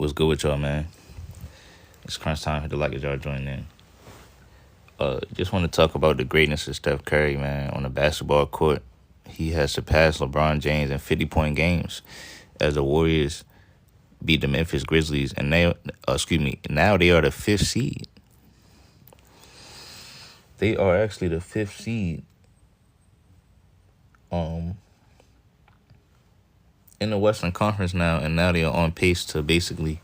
What's good with y'all, man? It's crunch time. Hit the like as y'all join in. Just want to talk about the greatness of Steph Curry, man, on the basketball court. He has surpassed LeBron James in 50-point games as the Warriors beat the Memphis Grizzlies, and now they are the fifth seed. They are actually the fifth seed. In the Western Conference now, and now they are on pace to basically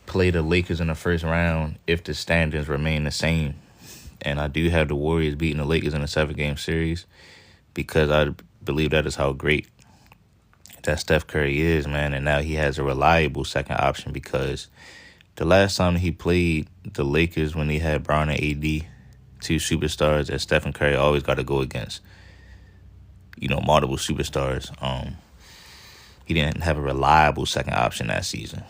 play the Lakers in the first round if the standings remain the same. And I do have the Warriors beating the Lakers in a 7-game series because I believe that is how great that Steph Curry is, man. And now he has a reliable second option because the last time he played the Lakers when they had Bron and AD, two superstars that Stephen Curry always got to go against, multiple superstars. He didn't have a reliable second option that season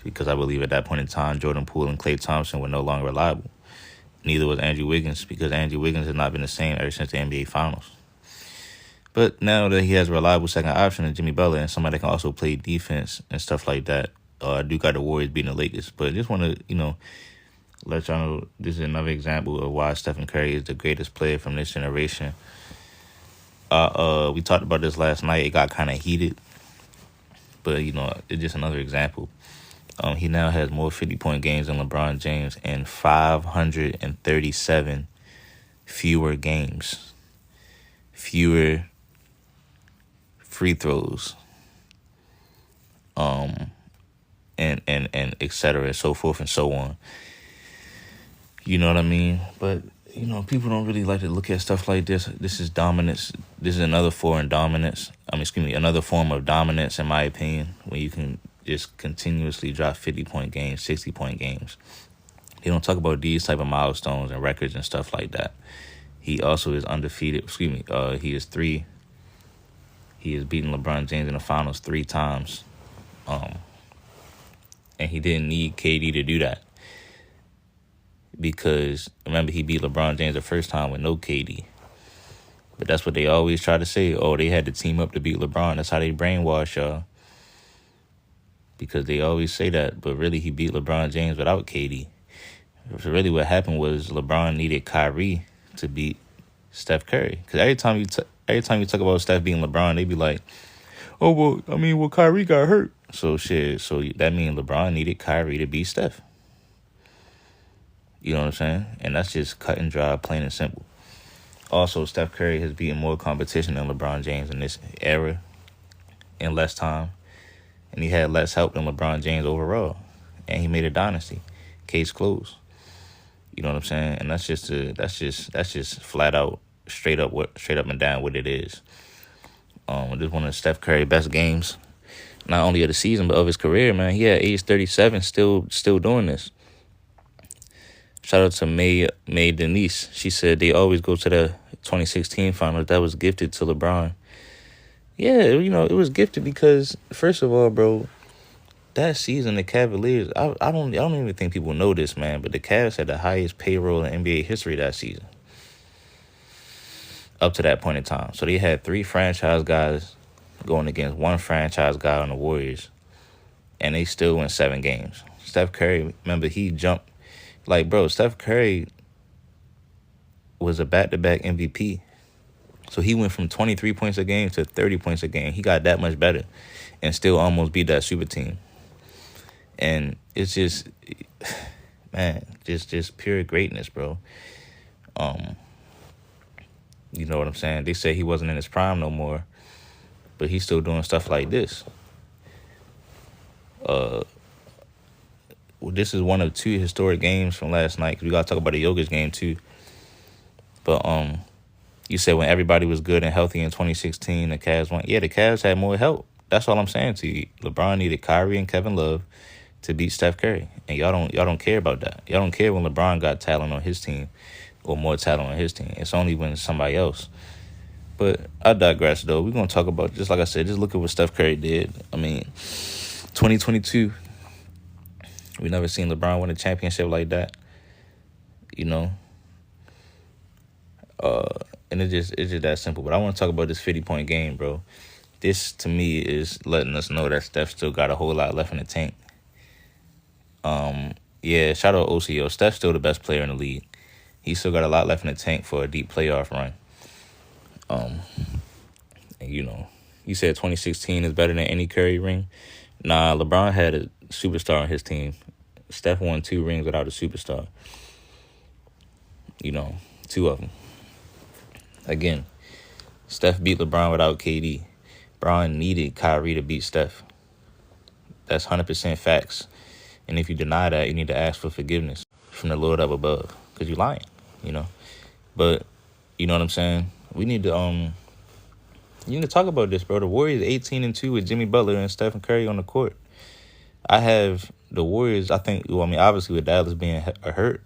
because I believe at that point in time, Jordan Poole and Klay Thompson were no longer reliable. Neither was Andrew Wiggins because Andrew Wiggins has not been the same ever since the NBA Finals. But now that he has a reliable second option in Jimmy Butler and somebody that can also play defense and stuff like that, I do got the Warriors beating the Lakers. But I just want to, let y'all know this is another example of why Stephen Curry is the greatest player from this generation. We talked about this last night. It got kind of heated. But, it's just another example. He now has more 50-point games than LeBron James and 537 fewer games. Fewer free throws. And et cetera, so forth and so on. You know what I mean? But, people don't really like to look at stuff like this. This is dominance. This is another form of dominance. Another form of dominance, in my opinion, when you can just continuously drop 50-point games, 60-point games. They don't talk about these type of milestones and records and stuff like that. He also is undefeated. He is 3. He has beaten LeBron James in the finals 3 times. And he didn't need KD to do that. Because, remember, he beat LeBron James the first time with no KD. But that's what they always try to say. Oh, they had to team up to beat LeBron. That's how they brainwash y'all. Because they always say that. But really, he beat LeBron James without KD. So really what happened was LeBron needed Kyrie to beat Steph Curry. Because every time you talk about Steph beating LeBron, they be like, oh, well, Kyrie got hurt. So that means LeBron needed Kyrie to beat Steph. You know what I'm saying? And that's just cut and dry, plain and simple. Also, Steph Curry has beaten more competition than LeBron James in this era in less time. And he had less help than LeBron James overall. And he made a dynasty. Case closed. You know what I'm saying? And that's just flat out, straight up and down what it is. This one of Steph Curry best games, not only of the season but of his career, man. He at age 37 still doing this. Shout out to May Denise. She said they always go to the 2016 finals. That was gifted to LeBron. Yeah, it was gifted because, first of all, bro, that season the Cavaliers, I don't even think people know this, man, but the Cavs had the highest payroll in NBA history that season. Up to that point in time. So they had 3 franchise guys going against 1 franchise guy on the Warriors. And they still won 7 games. Steph Curry, remember, he jumped. Like, bro, Steph Curry was a back-to-back MVP. So he went from 23 points a game to 30 points a game. He got that much better and still almost beat that super team. And it's just, man, just pure greatness, bro. You know what I'm saying? They say he wasn't in his prime no more, but he's still doing stuff like this. This is one of 2 historic games from last night. We got to talk about the Jokic game, too. But you said when everybody was good and healthy in 2016, the Cavs won. Yeah, the Cavs had more help. That's all I'm saying to you. LeBron needed Kyrie and Kevin Love to beat Steph Curry. And y'all don't care about that. Y'all don't care when LeBron got talent on his team or more talent on his team. It's only when somebody else. But I digress, though. We're going to talk about, just like I said, just look at what Steph Curry did. 2022. We never seen LeBron win a championship like that, and it's just that simple. But I want to talk about this 50-point game, bro. This to me is letting us know that Steph still got a whole lot left in the tank. Yeah, shout out OCO. Steph's still the best player in the league. He still got a lot left in the tank for a deep playoff run. And you said 2016 is better than any Curry ring. Nah, LeBron had a superstar on his team. Steph won 2 rings without a superstar. 2 of them. Again, Steph beat LeBron without KD. LeBron needed Kyrie to beat Steph. That's 100% facts. And if you deny that, you need to ask for forgiveness from the Lord up above, because you're lying, But you know what I'm saying? We need to you need to talk about this, bro. The Warriors 18-2 with Jimmy Butler and Stephen Curry on the court. I have the Warriors. Obviously with Dallas being hurt,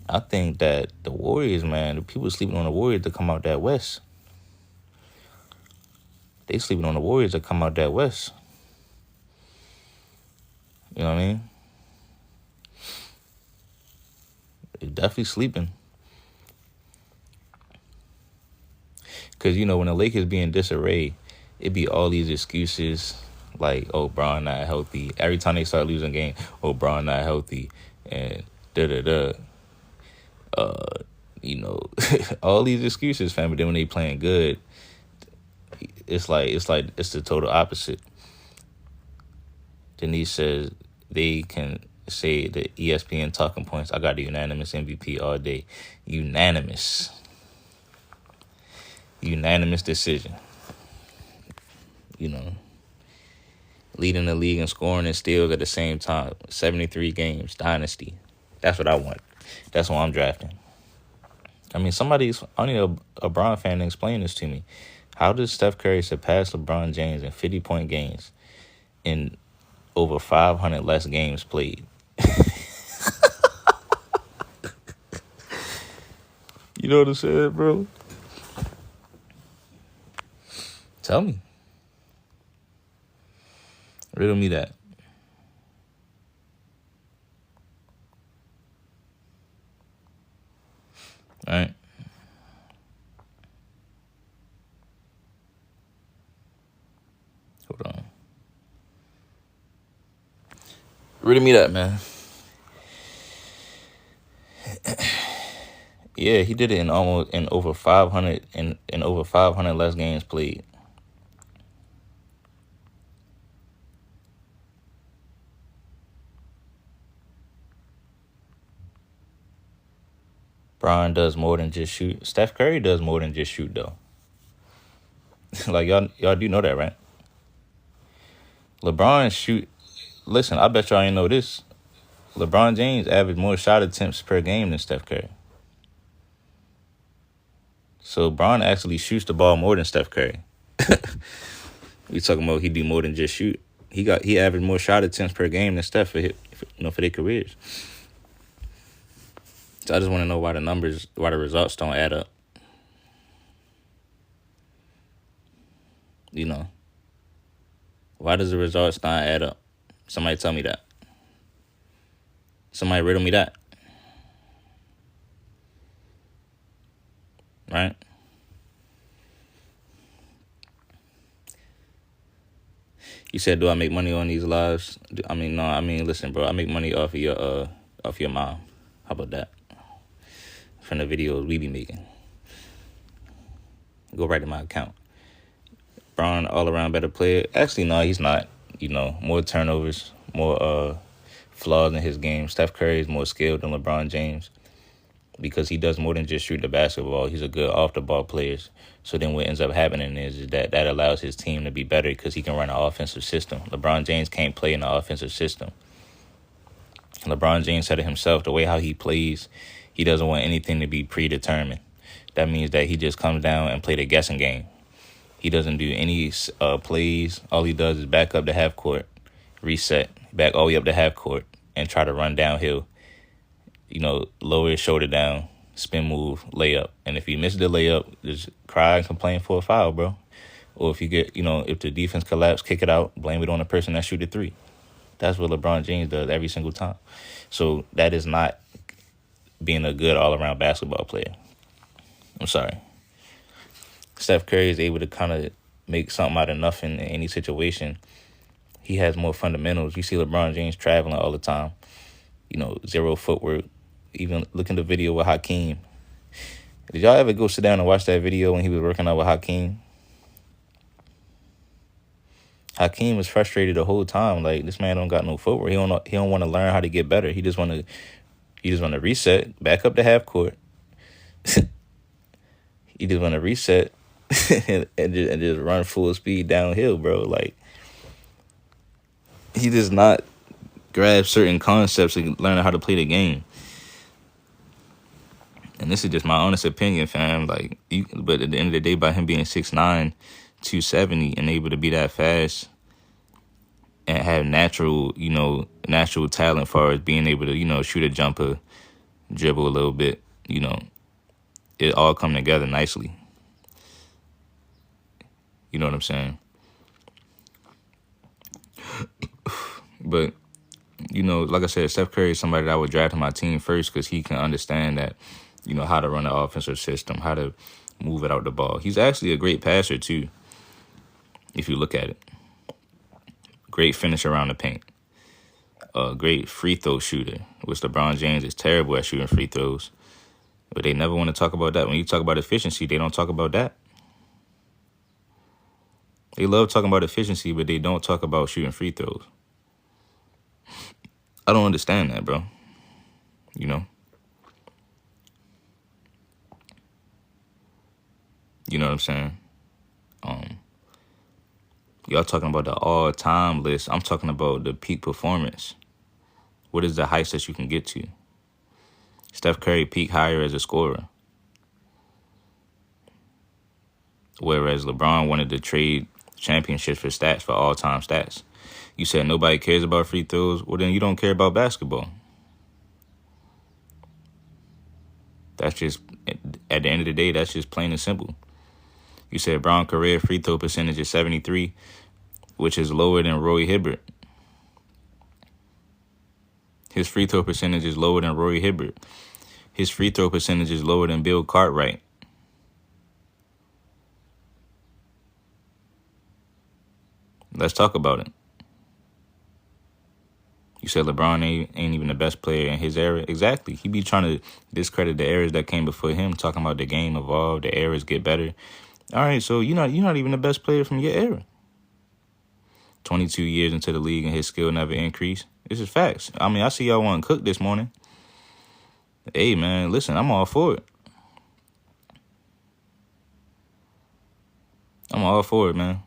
I think that the Warriors, man, the people sleeping on the Warriors to come out that West. They sleeping on the Warriors to come out that West. You know what I mean? They're definitely sleeping. Because, when the Lakers be in disarray, it be all these excuses like, oh, Bron not healthy. Every time they start losing game, oh, Bron not healthy. And da-da-da. All these excuses, fam. But then when they playing good, it's the total opposite. Denise says they can say the ESPN talking points. I got the unanimous MVP all day. Unanimous decision. Leading the league in scoring and steals at the same time. 73 games. Dynasty. That's what I want. That's what I'm drafting. I need a LeBron fan to explain this to me. How does Steph Curry surpass LeBron James in 50-point games in over 500 less games played? You know what I'm saying, bro? Tell me. Riddle me that. All right. Hold on. Riddle me that, man. Yeah, he did it in over 500 in over 500 less games played. Bron does more than just shoot. Steph Curry does more than just shoot, though. Like, y'all do know that, right? LeBron shoot. Listen, I bet y'all ain't know this. LeBron James averaged more shot attempts per game than Steph Curry. So Bron actually shoots the ball more than Steph Curry. We talking about he do more than just shoot. He averaged more shot attempts per game than Steph for their careers. So I just want to know why the results don't add up. Why does the results not add up? Somebody tell me that. Somebody riddle me that. Right? You said, do I make money on these lives? No. Listen, bro. I make money off of your mom. How about that? From the videos we be making. Go right to my account. Bron, all around better player. Actually, no, he's not. More turnovers, more flaws in his game. Steph Curry is more skilled than LeBron James because he does more than just shoot the basketball. He's a good off-the-ball player. So then what ends up happening is that allows his team to be better because he can run an offensive system. LeBron James can't play in an offensive system. LeBron James said it himself, the way how he plays, he doesn't want anything to be predetermined. That means that he just comes down and play the guessing game. He doesn't do any plays. All he does is back up to half court, reset, back all the way up to half court, and try to run downhill. Lower his shoulder down, spin move, layup. And if he misses the layup, just cry and complain for a foul, bro. Or if you get, if the defense collapse, kick it out, blame it on the person that shoot the three. That's what LeBron James does every single time. So that is not being a good all-around basketball player. I'm sorry. Steph Curry is able to kind of make something out of nothing in any situation. He has more fundamentals. You see LeBron James traveling all the time. Zero footwork. Even look in the video with Hakeem. Did y'all ever go sit down and watch that video when he was working out with Hakeem? Hakeem was frustrated the whole time. Like, this man don't got no footwork. He don't want to learn how to get better. He just want to reset, back up to half court. He just want to reset and just run full speed downhill, bro. Like, he does not grasp certain concepts and learn how to play the game. And this is just my honest opinion, fam. Like, but at the end of the day, by him being 6'9", 270, and able to be that fast and have natural talent as far as being able to, shoot a jumper, dribble a little bit, it all come together nicely. You know what I'm saying? But, like I said, Steph Curry is somebody that I would draft on my team first because he can understand that, how to run the offensive system, how to move it out the ball. He's actually a great passer, too, if you look at it. Great finish around the paint. A great free throw shooter, which LeBron James is terrible at shooting free throws. But they never want to talk about that. When you talk about efficiency, they don't talk about that. They love talking about efficiency, but they don't talk about shooting free throws. I don't understand that, bro. You know what I'm saying? Y'all talking about the all-time list. I'm talking about the peak performance. What is the heights that you can get to? Steph Curry peaked higher as a scorer. Whereas LeBron wanted to trade championships for stats, for all-time stats. You said nobody cares about free throws. Well, then you don't care about basketball. That's just, at the end of the day, that's just plain and simple. You said Brown career free throw percentage is 73, which is lower than Roy Hibbert. His free throw percentage is lower than Roy Hibbert. His free throw percentage is lower than Bill Cartwright. Let's talk about it. You said LeBron ain't even the best player in his era. Exactly. He be trying to discredit the eras that came before him, talking about the game evolved, the eras get better. All right, so you're not even the best player from your era. 22 years into the league and his skill never increased. This is facts. I mean, I see y'all want to cook this morning. Hey, man, listen, I'm all for it. I'm all for it, man.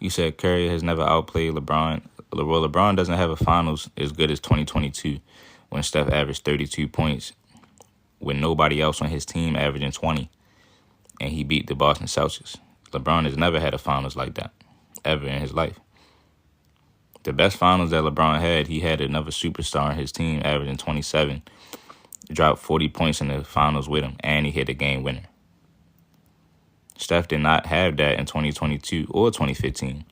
You said Curry has never outplayed LeBron. Well, LeBron doesn't have a finals as good as 2022 when Steph averaged 32 points with nobody else on his team averaging 20, and he beat the Boston Celtics. LeBron has never had a finals like that, ever in his life. The best finals that LeBron had, he had another superstar on his team averaging 27, dropped 40 points in the finals with him, and he hit a game winner. Steph did not have that in 2022 or 2015.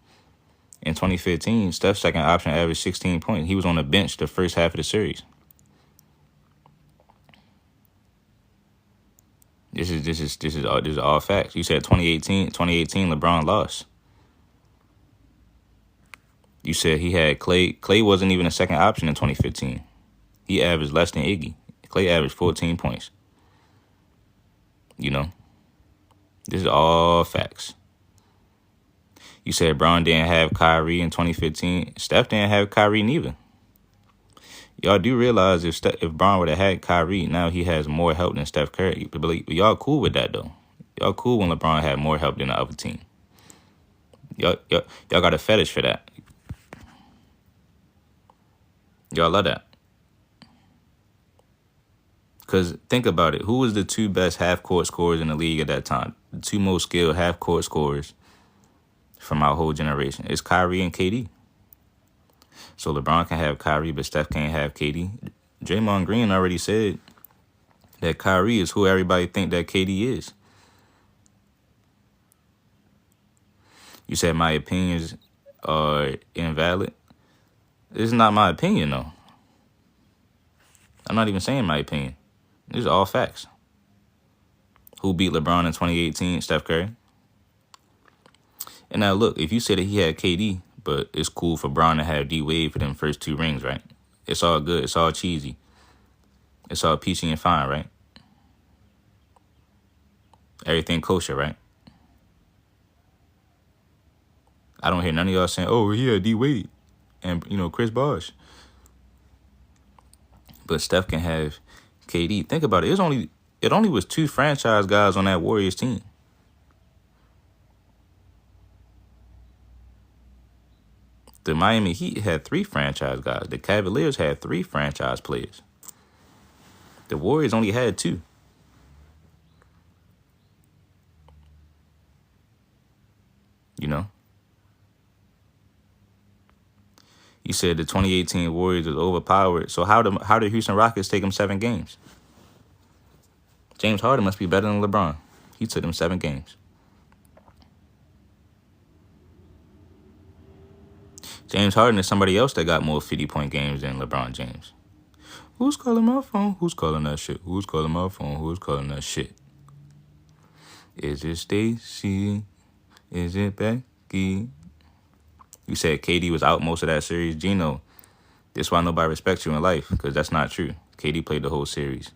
In 2015, Steph's second option averaged 16 points. He was on the bench the first half of the series. This is all facts. You said 2018 LeBron lost. You said he had Clay. Clay wasn't even a second option in 2015. He averaged less than Iggy. Clay averaged 14 points. This is all facts. You said Brown didn't have Kyrie in 2015. Steph didn't have Kyrie neither. Y'all do realize if Brown would have had Kyrie, now he has more help than Steph Curry. But y'all cool with that, though. Y'all cool when LeBron had more help than the other team. Y'all got a fetish for that. Y'all love that. Because think about it. Who was the two best half-court scorers in the league at that time? The two most skilled half-court scorers from our whole generation. It's Kyrie and KD. So LeBron can have Kyrie, but Steph can't have KD. Draymond Green already said that Kyrie is who everybody think that KD is. You said my opinions are invalid. This is not my opinion, though. I'm not even saying my opinion. These are all facts. Who beat LeBron in 2018? Steph Curry. And now look, if you say that he had KD, but it's cool for Bron to have D Wade for them first 2 rings, right? It's all good. It's all cheesy. It's all peachy and fine, right? Everything kosher, right? I don't hear none of y'all saying, "Oh, he had D Wade and Chris Bosh," but Steph can have KD. Think about it. It only was 2 franchise guys on that Warriors team. The Miami Heat had 3 franchise guys. The Cavaliers had 3 franchise players. The Warriors only had 2. You know? You said the 2018 Warriors was overpowered. So how did Houston Rockets take them 7 games? James Harden must be better than LeBron. He took them 7 games. James Harden is somebody else that got more 50-point games than LeBron James. Who's calling my phone? Who's calling that shit? Who's calling my phone? Who's calling that shit? Is it Stacy? Is it Becky? You said KD was out most of that series. Gino, this is why nobody respects you in life, because that's not true. KD played the whole series.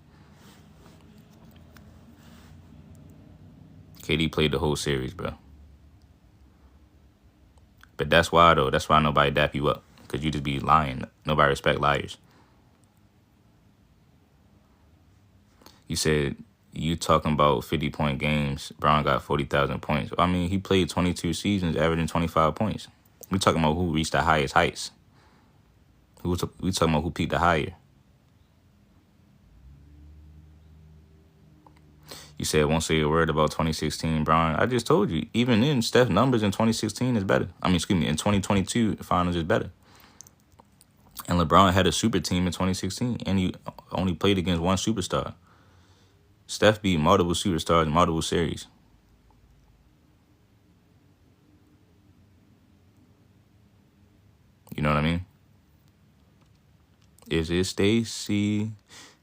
KD played the whole series, bro. But that's why, though. That's why nobody dap you up, because you just be lying. Nobody respect liars. You said you talking about 50-point games. Brown got 40,000 points. I mean, he played 22 seasons, averaging 25 points. We talking about who reached the highest heights. We talking about who peaked the higher. You said won't say a word about 2016, Brown. I just told you, even then, Steph's numbers in 2016 is better. In 2022, the finals is better. And LeBron had a super team in 2016, and he only played against one superstar. Steph beat multiple superstars in multiple series. You know what I mean? Is it Stacy?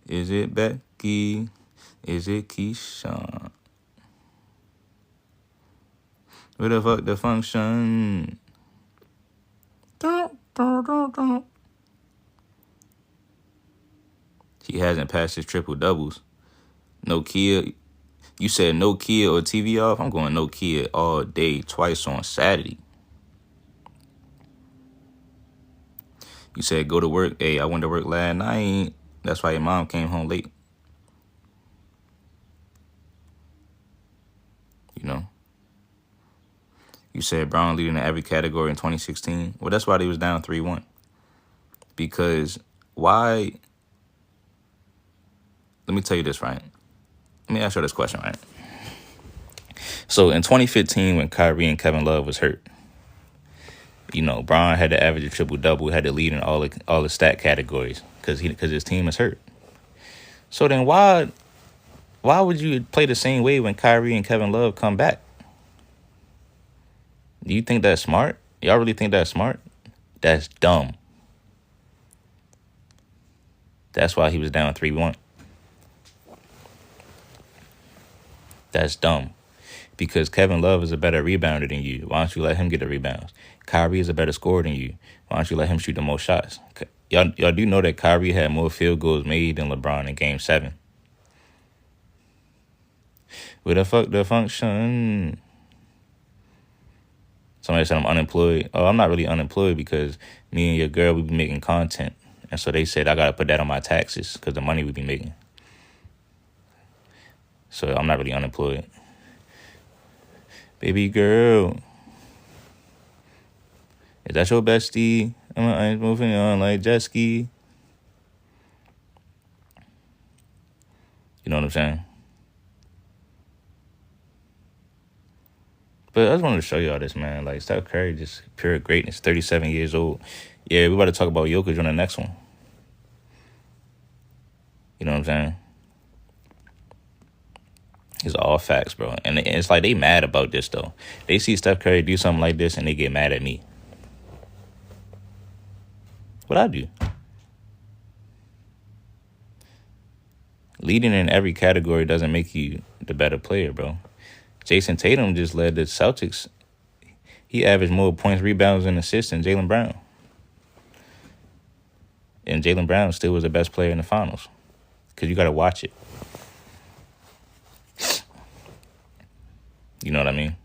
Is it Becky? Is it Keyshawn? Where the fuck the function? He hasn't passed his triple doubles. No kid. You said no kid or TV off? I'm going no kid all day, twice on Saturday. You said go to work. Hey, I went to work last night. That's why your mom came home late. You know? You said Brown leading in every category in 2016. Well, that's why they was down 3-1. Because why? Let me tell you this, right? Let me ask you this question, right? So in 2015, when Kyrie and Kevin Love was hurt, Bron had to average a triple-double, had to lead in all the stat categories because his team is hurt. So then why would you play the same way when Kyrie and Kevin Love come back? Do you think that's smart? Y'all really think that's smart? That's dumb. That's why he was down 3-1. That's dumb. Because Kevin Love is a better rebounder than you. Why don't you let him get the rebounds? Kyrie is a better scorer than you. Why don't you let him shoot the most shots? Y'all do know that Kyrie had more field goals made than LeBron in Game 7. Where the fuck the function? Somebody said I'm unemployed. Oh, I'm not really unemployed because me and your girl, we be making content. And so they said I got to put that on my taxes because the money we be making. So I'm not really unemployed. Baby girl, is that your bestie? I'm moving on like jet ski. You know what I'm saying? But I just wanted to show y'all this, man. Like, Steph Curry, just pure greatness. 37 years old. Yeah, we about to talk about Jokic on the next one. You know what I'm saying? It's all facts, bro. And it's like they mad about this, though. They see Steph Curry do something like this, and they get mad at me. What I do? Leading in every category doesn't make you the better player, bro. Jason Tatum just led the Celtics. He averaged more points, rebounds, and assists than Jaylen Brown. And Jaylen Brown still was the best player in the finals. Because you got to watch it. You know what I mean?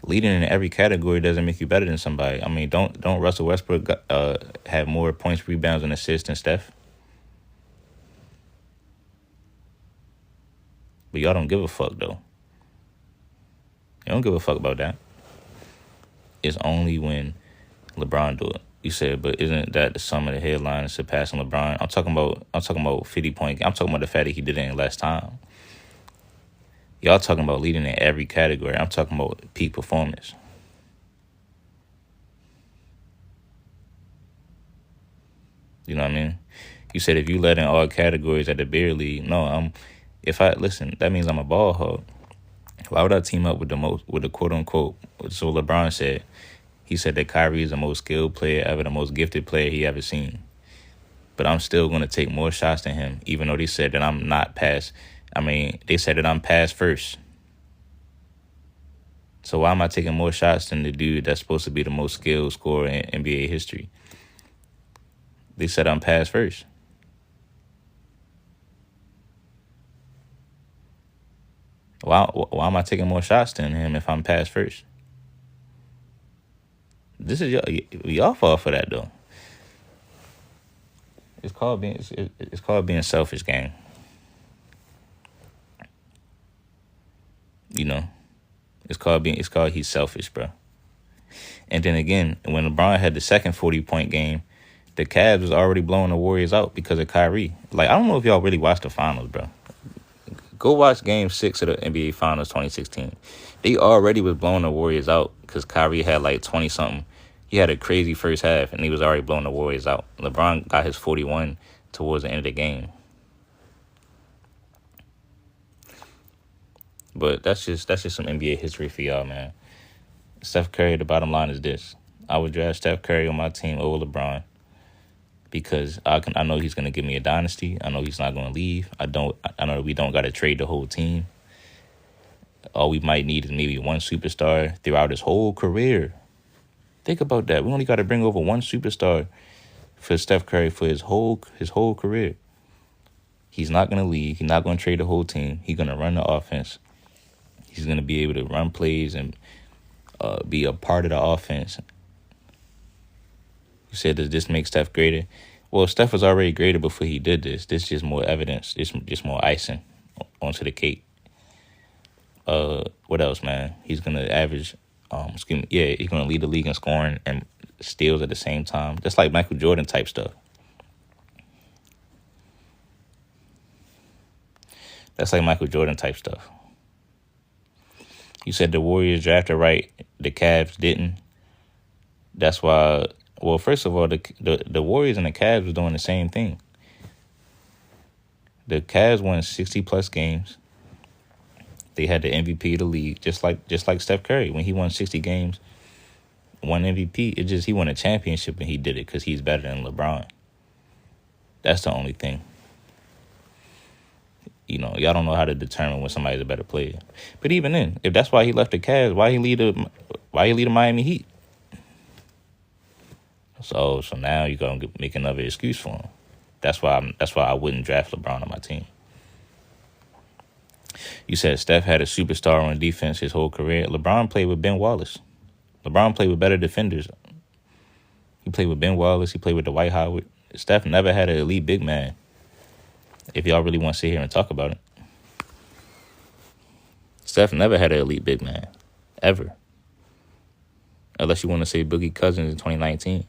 Leading in every category doesn't make you better than somebody. I mean, don't Russell Westbrook have more points, rebounds, and assists than Steph? But y'all don't give a fuck, though. You don't give a fuck about that. It's only when LeBron do it. You said, but isn't that the sum of the headline surpassing LeBron? I'm talking about 50-point. I'm talking about the fact that he did it in less time. Y'all talking about leading in every category. I'm talking about peak performance. You know what I mean? You said if you led in all categories at the beer league, no, listen, that means I'm a ball hog. Why would I team up with the quote unquote? So LeBron said, he said that Kyrie is the most skilled player ever, the most gifted player he ever seen. But I'm still going to take more shots than him, even though they said that I'm not past. I mean, they said that I'm past first. So why am I taking more shots than the dude that's supposed to be the most skilled scorer in NBA history? They said I'm past first. Why am I taking more shots than him if I'm past first? This is y'all fall for that though. It's called being selfish, gang. You know, it's called he's selfish, bro. And then again, when LeBron had the second 40-point game, the Cavs was already blowing the Warriors out because of Kyrie. Like, I don't know if y'all really watched the finals, bro. Go watch Game 6 of the NBA Finals 2016. They already was blowing the Warriors out because Kyrie had like 20-something. He had a crazy first half, and he was already blowing the Warriors out. LeBron got his 41 towards the end of the game. But that's just some NBA history for y'all, man. Steph Curry, the bottom line is this. I would draft Steph Curry on my team over LeBron because I know he's going to give me a dynasty. I know he's not going to leave. I know that we don't got to trade the whole team. All we might need is maybe one superstar throughout his whole career. Think about that. We only got to bring over one superstar for Steph Curry for his whole career. He's not going to leave. He's not going to trade the whole team. He's going to run the offense. He's going to be able to run plays and be a part of the offense. You said, does this make Steph greater? Well, Steph was already greater before he did this. This is just more evidence. This just more icing onto the cake. What else, man? He's going to average, he's going to lead the league in scoring and steals at the same time. That's like Michael Jordan type stuff. That's like Michael Jordan type stuff. You said the Warriors drafted right, the Cavs didn't. That's why. Well, first of all, the Warriors and the Cavs was doing the same thing. The Cavs won 60+ games. They had the MVP of the league, just like Steph Curry when he won 60 games, won MVP. He won a championship and he did it because he's better than LeBron. That's the only thing. You know, y'all don't know how to determine when somebody's a better player. But even then, if that's why he left the Cavs, why he lead the Miami Heat? So now you're gonna make another excuse for him. That's why I wouldn't draft LeBron on my team. You said Steph had a superstar on defense his whole career. LeBron played with Ben Wallace. LeBron played with better defenders. He played with Ben Wallace. He played with Dwight Howard. Steph never had an elite big man. If y'all really want to sit here and talk about it. Steph never had an elite big man. Ever. Unless you want to say Boogie Cousins in 2019.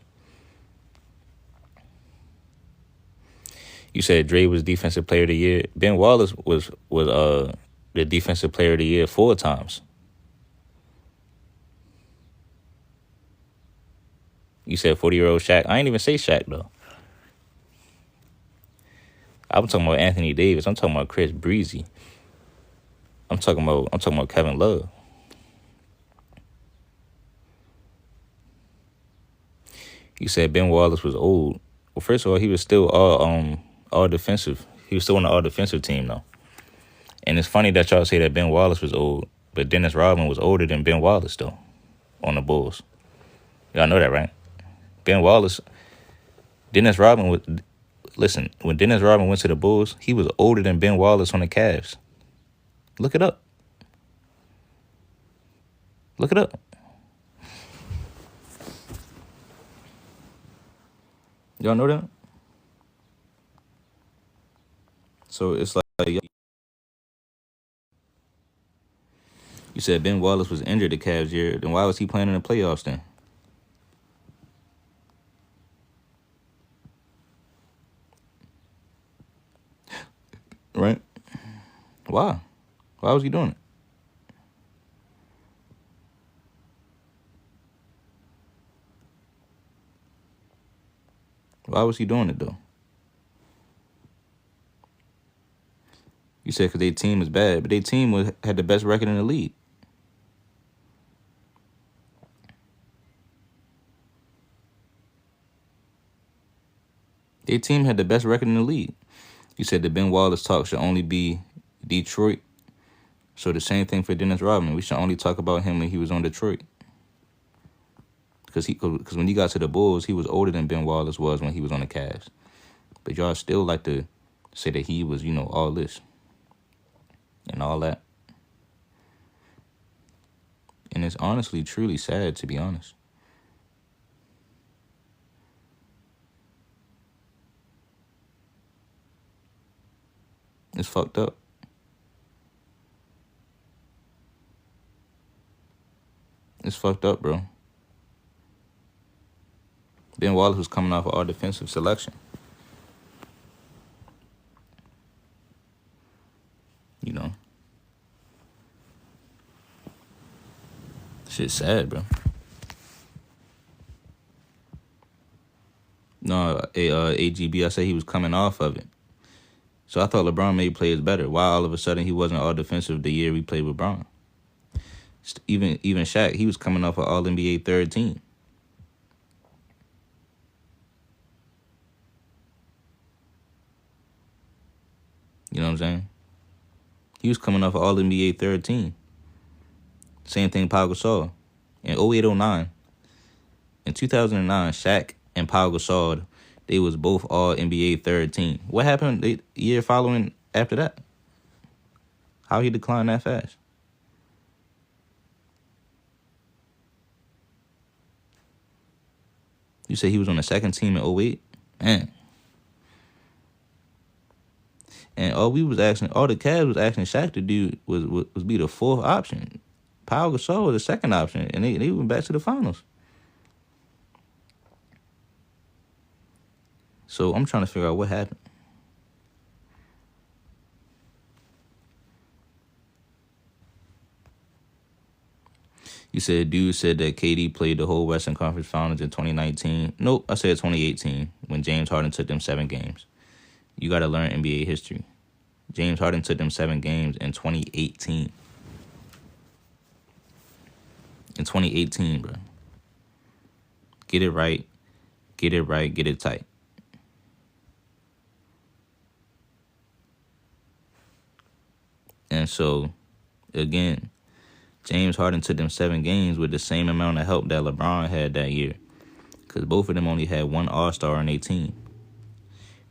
You said Dre was Defensive Player of the Year. Ben Wallace was the Defensive Player of the Year 4 times. You said 40-year-old Shaq. I ain't even say Shaq, though. I'm talking about Anthony Davis. I'm talking about Chris Breezy. I'm talking about Kevin Love. You said Ben Wallace was old. Well, first of all, he was still all defensive. He was still on the all defensive team though. And it's funny that y'all say that Ben Wallace was old, but Dennis Rodman was older than Ben Wallace though. on the Bulls. Y'all know that, right? Ben Wallace, Dennis Rodman was. Listen, when Dennis Rodman went to the Bulls, he was older than Ben Wallace on the Cavs. Look it up. Look it up. Y'all know that? So it's like you said Ben Wallace was injured the Cavs year. Then why was he playing in the playoffs then? Right? Why? Why was he doing it? Why was he doing it though? You said because their team is bad, but their team had the best record in the league. Their team had the best record in the league. You said the Ben Wallace talk should only be Detroit. So the same thing for Dennis Rodman. We should only talk about him when he was on Detroit. Because when he got to the Bulls, he was older than Ben Wallace was when he was on the Cavs. But y'all still like to say that he was, all this and all that. And it's honestly, truly sad, to be honest. It's fucked up. It's fucked up, bro. Ben Wallace was coming off of our defensive selection. Shit's sad, bro. No, AGB, I said he was coming off of it. So I thought LeBron made players better. Why all of a sudden he wasn't all defensive the year we played with Bron? Even Shaq, he was coming off of all NBA third team. You know what I'm saying? He was coming off of all NBA third team. Same thing Pau Gasol. In 08-09, in 2009, Shaq and Pau Gasol, they was both all NBA third team. What happened the year following after that? How he declined that fast? You said he was on the second team in 08? Man. And all the Cavs was asking Shaq to do was be the fourth option. Pau Gasol was the second option, and they went back to the finals. So I'm trying to figure out what happened. You said dude said that KD played the whole Western Conference Finals in 2019. Nope, I said 2018 when James Harden took them 7 games. You got to learn NBA history. James Harden took them 7 games in 2018. In 2018, bro. Get it right. Get it tight. And so, again, James Harden took them 7 games with the same amount of help that LeBron had that year. Because both of them only had one All-Star on their team.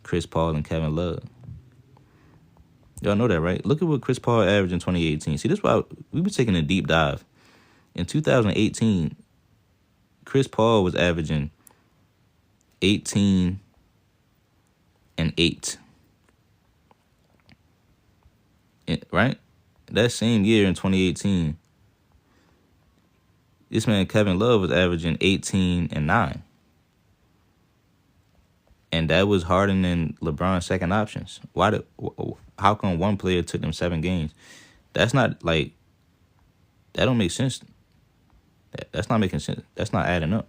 Chris Paul and Kevin Love. Y'all know that, right? Look at what Chris Paul averaged in 2018. See, this is why we were taking a deep dive. In 2018, Chris Paul was averaging 18 and 8. Right? That same year in 2018, this man Kevin Love was averaging 18 and 9. And that was Harden and LeBron's second options. How come one player took them 7 games? That's not like, that don't make sense. That's not making sense. That's not adding up.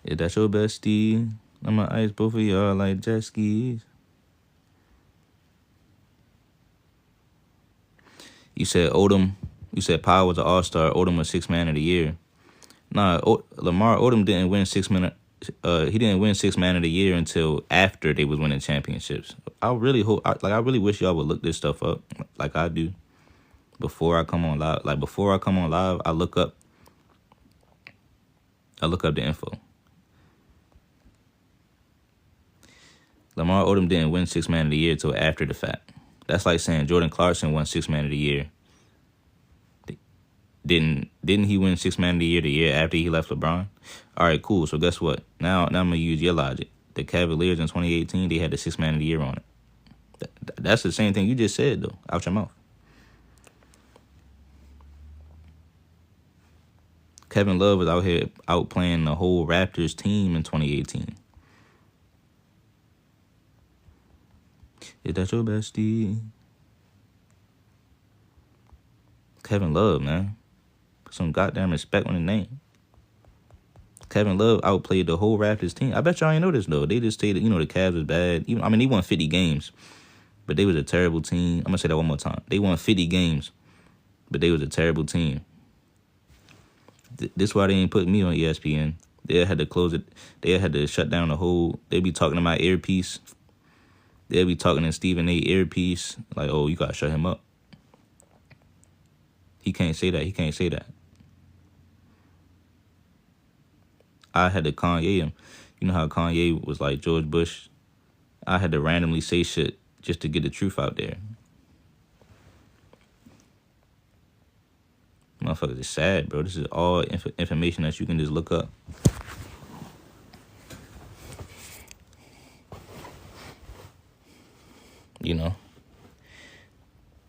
Is that your bestie? I'm gonna ice both of y'all like jet skis. You said Odom. You said Powell was an all-star. Odom was 6th man of the year. Nah, Lamar Odom didn't win 6th he didn't win Sixth Man of the Year until after they was winning championships. I really hope, I really wish y'all would look this stuff up like I do before I come on live. Like before I come on live, I look up the info. Lamar Odom didn't win Sixth Man of the Year until after the fact. That's like saying Jordan Clarkson won Sixth Man of the Year. Didn't he win Sixth Man of the year after he left LeBron? All right, cool. So guess what? Now I'm gonna use your logic. The Cavaliers in 2018, they had the Sixth Man of the Year on it. That's the same thing you just said though, out your mouth. Kevin Love was out here outplaying the whole Raptors team in 2018. Is that your bestie? Kevin Love, man. Put some goddamn respect on the name. Kevin Love outplayed the whole Raptors team. I bet y'all ain't know this, though. They just stated, the Cavs was bad. They won 50 games, but they was a terrible team. I'm going to say that one more time. They won 50 games, but they was a terrible team. This is why they ain't put me on ESPN. They had to close it. They had to shut down the whole. They be talking to my earpiece. They'll be talking to Stephen A. earpiece. Like, oh, you got to shut him up. He can't say that. He can't say that. I had to Kanye him. You know how Kanye was like George Bush? I had to randomly say shit just to get the truth out there. Motherfuckers is sad, bro. This is all information that you can just look up.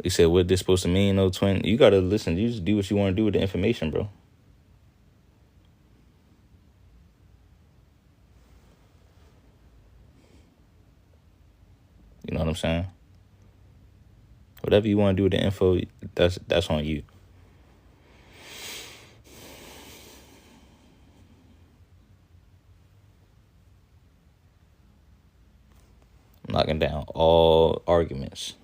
They said, what this supposed to mean, no twin? You got to listen. You just do what you want to do with the information, bro. You know what I'm saying? Whatever you want to do with the info, that's on you. I'm knocking down all arguments.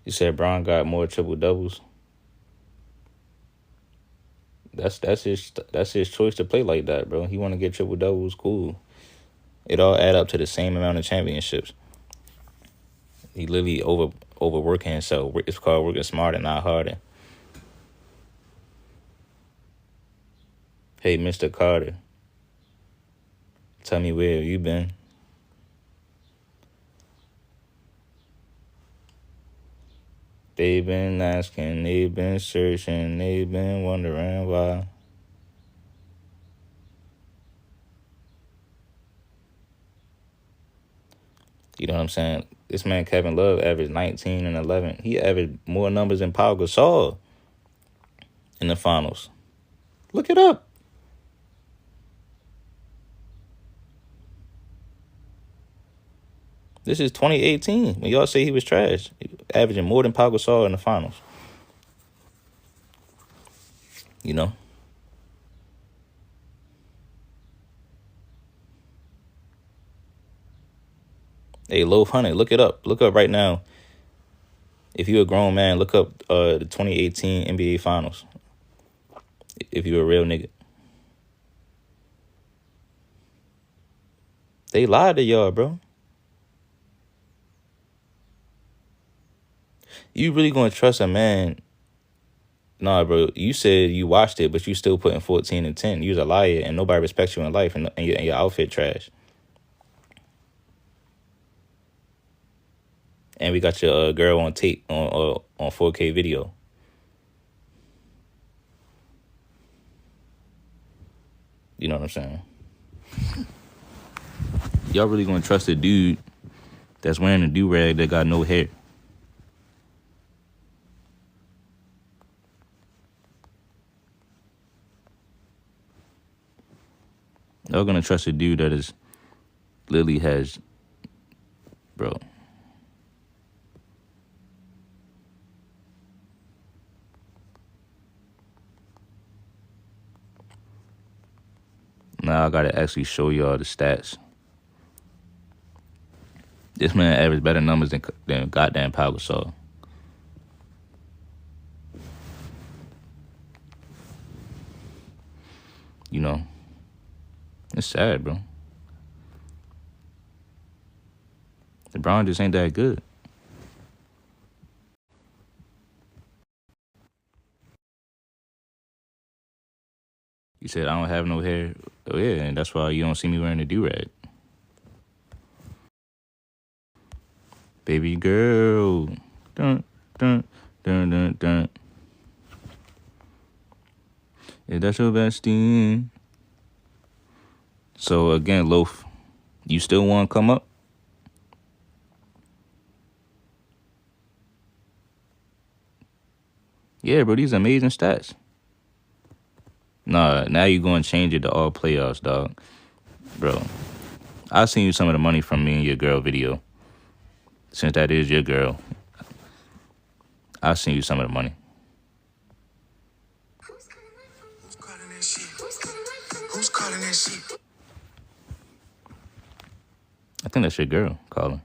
You said Bron got more triple doubles. That's his choice to play like that, bro. He want to get triple doubles, cool. It all add up to the same amount of championships. He literally overworking himself. It's called working smarter, not harder. Hey, Mr. Carter, tell me where you been. They've been asking, they've been searching, they've been wondering why. You know what I'm saying? This man Kevin Love averaged 19 and 11. He averaged more numbers than Pau Gasol in the finals. Look it up. This is 2018. When y'all say he was trash, averaging more than Pau Gasol in the finals. You know? Hey, Loaf Hunter, look it up. Look up right now. If you're a grown man, look up the 2018 NBA Finals. If you're a real nigga. They lied to y'all, bro. You really gonna trust a man? Nah, bro. You said you watched it, but you still putting 14 and 10. You's a liar, and nobody respects you in life, and your outfit trash. And we got your girl on tape on 4K video. You know what I'm saying? Y'all really gonna trust a dude that's wearing a do-rag that got no hair? Y'all gonna trust a dude that is literally has, bro. Now I gotta actually show y'all the stats. This man averaged better numbers than goddamn Pau Gasol. though. It's sad, bro. LeBron just ain't that good. You said I don't have no hair. Oh yeah, and that's why you don't see me wearing a do-rag. Baby girl. Dun, dun, dun, dun, dun. Is that your bestie? So again, Loaf, you still want to come up? Yeah, bro, these amazing stats. Nah, now you going to change it to all playoffs, dog. Bro, I'll send you some of the money from me and your girl video. Since that is your girl, I'll send you some of the money. Who's calling that shit? Who's calling that shit? I think that's your girl calling.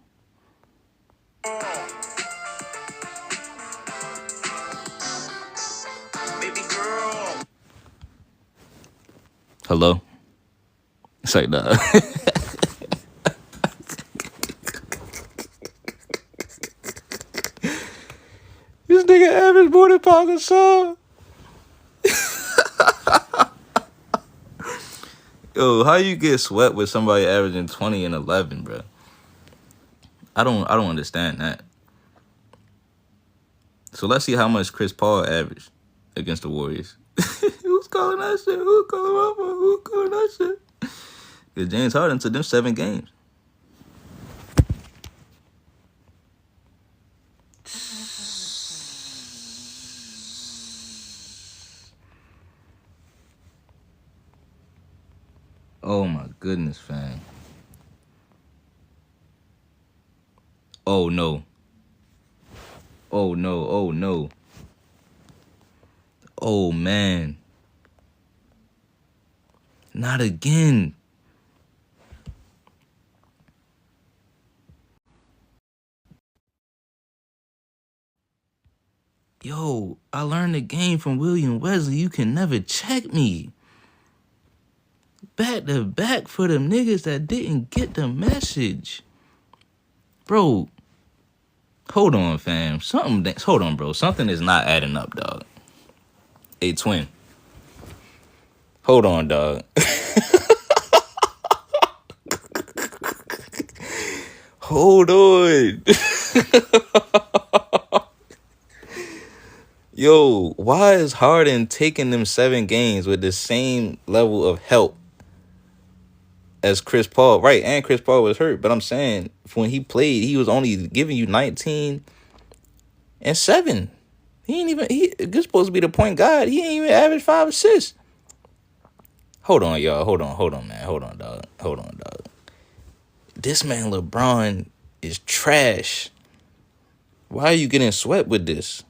Baby girl. Hello? It's like, nah. This nigga average more than Pau Gasol. Yo, how you get swept with somebody averaging 20 and 11, bro? I don't understand that. So let's see how much Chris Paul averaged against the Warriors. Who's calling that shit? Who's calling that shit? Because James Harden took them 7 games. Oh my goodness, fam. Oh no. Oh no, oh no. Oh man. Not again. Yo, I learned the game from William Wesley. You can never check me. Back to back for them niggas that didn't get the message. Bro, hold on, fam. Hold on, bro. Something is not adding up, dog. Hey, twin. Hold on, dog. Hold on. Yo, why is Harden taking them 7 games with the same level of help as Chris Paul? Right, and Chris Paul was hurt. But I'm saying, when he played, he was only giving you 19 and 7. He's supposed to be the point guard. He ain't even average 5 assists. Hold on, y'all. Hold on, man. Hold on, dog. This man LeBron is trash. Why are you getting swept with this?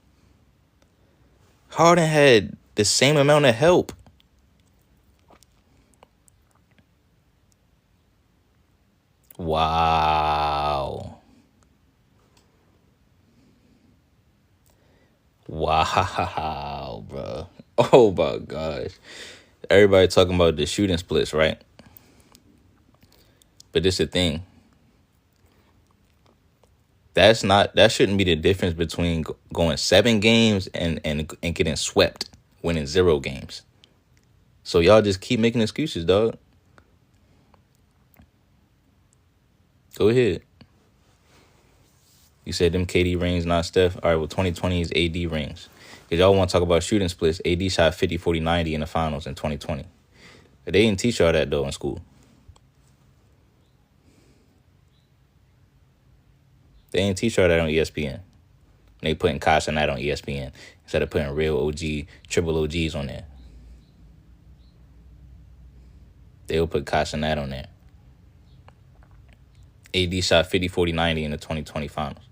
Harden had the same amount of help. Wow, bro. Oh my gosh. Everybody talking about the shooting splits, right? But this is the thing. That shouldn't be the difference between going 7 games and getting swept, winning 0 games. So y'all just keep making excuses, dog. Go ahead. You said them KD rings, not Steph. All right, well, 2020 is AD rings. Because y'all want to talk about shooting splits. AD shot 50, 40, 90 in the finals in 2020. But they didn't teach y'all that, though, in school. They didn't teach y'all that on ESPN. They putting Kosh and that on ESPN instead of putting real OG, triple OGs on there. They'll put Kosh and that on there. AD shot 50, 40, 90 in the 2020 finals.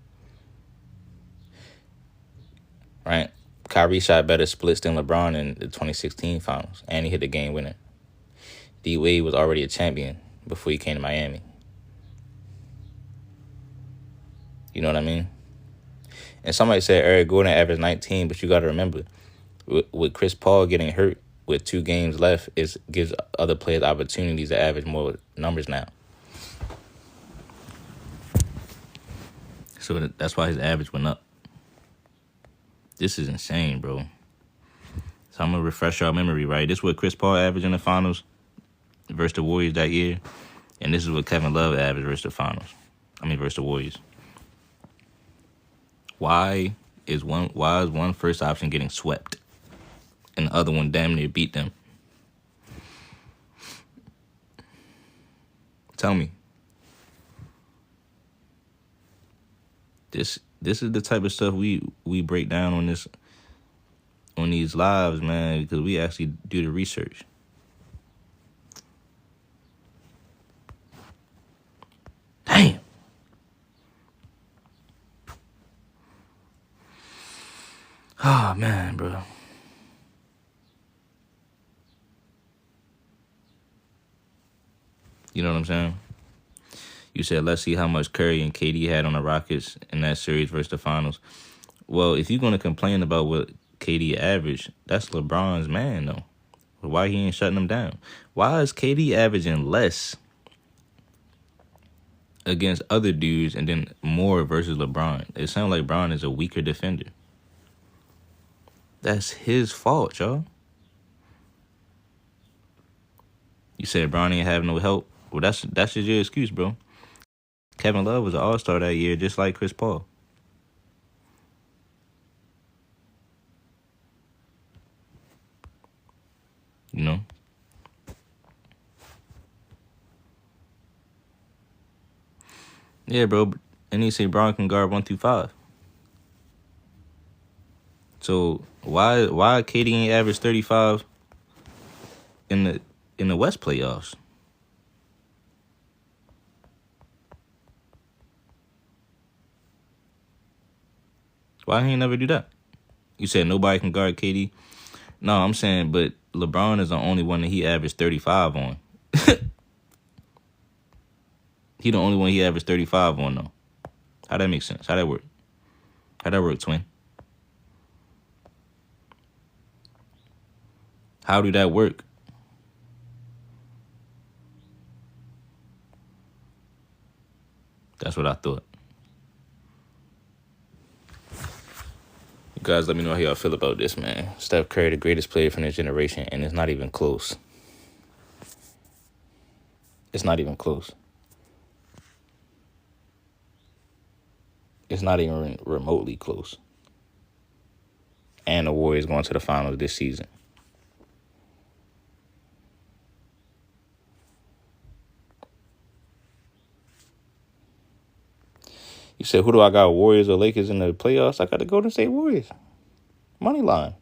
Right? Kyrie shot better splits than LeBron in the 2016 finals. And he hit the game winner. D Wade was already a champion before he came to Miami. You know what I mean? And somebody said Eric Gordon averaged 19, but you got to remember, with Chris Paul getting hurt with 2 games left, it gives other players opportunities to average more numbers now. So that's why his average went up. This is insane, bro. So I'm going to refresh your memory, right? This is what Chris Paul averaged in the finals versus the Warriors that year. And this is what Kevin Love averaged versus the finals. Versus the Warriors. Why is one first option getting swept and the other one damn near beat them? Tell me. This is the type of stuff we break down on these lives, man, because we actually do the research. Damn. Oh, man, bro. You know what I'm saying? You said, let's see how much Curry and KD had on the Rockets in that series versus the finals. Well, if you're going to complain about what KD averaged, that's LeBron's man, though. Why he ain't shutting them down? Why is KD averaging less against other dudes and then more versus LeBron? It sounds like LeBron is a weaker defender. That's his fault, y'all. You said Bron ain't have no help. Well, that's just your excuse, bro. Kevin Love was an all-star that year, just like Chris Paul. You know? Yeah, bro. And he say Bron can guard 1 through 5. So why KD ain't average 35 in the West playoffs? Why he ain't never do that? You said nobody can guard KD? No, I'm saying, but LeBron is the only one that he averaged 35 on. He the only one he averaged 35 on, though. How that make sense? How that work? How that work, twin? How do that work? That's what I thought. You guys let me know how y'all feel about this, man. Steph Curry, the greatest player from this generation, and it's not even close. It's not even close. It's not even remotely close. And the Warriors going to the finals this season. You said, who do I got, Warriors or Lakers in the playoffs? I got the Golden State Warriors. Money line.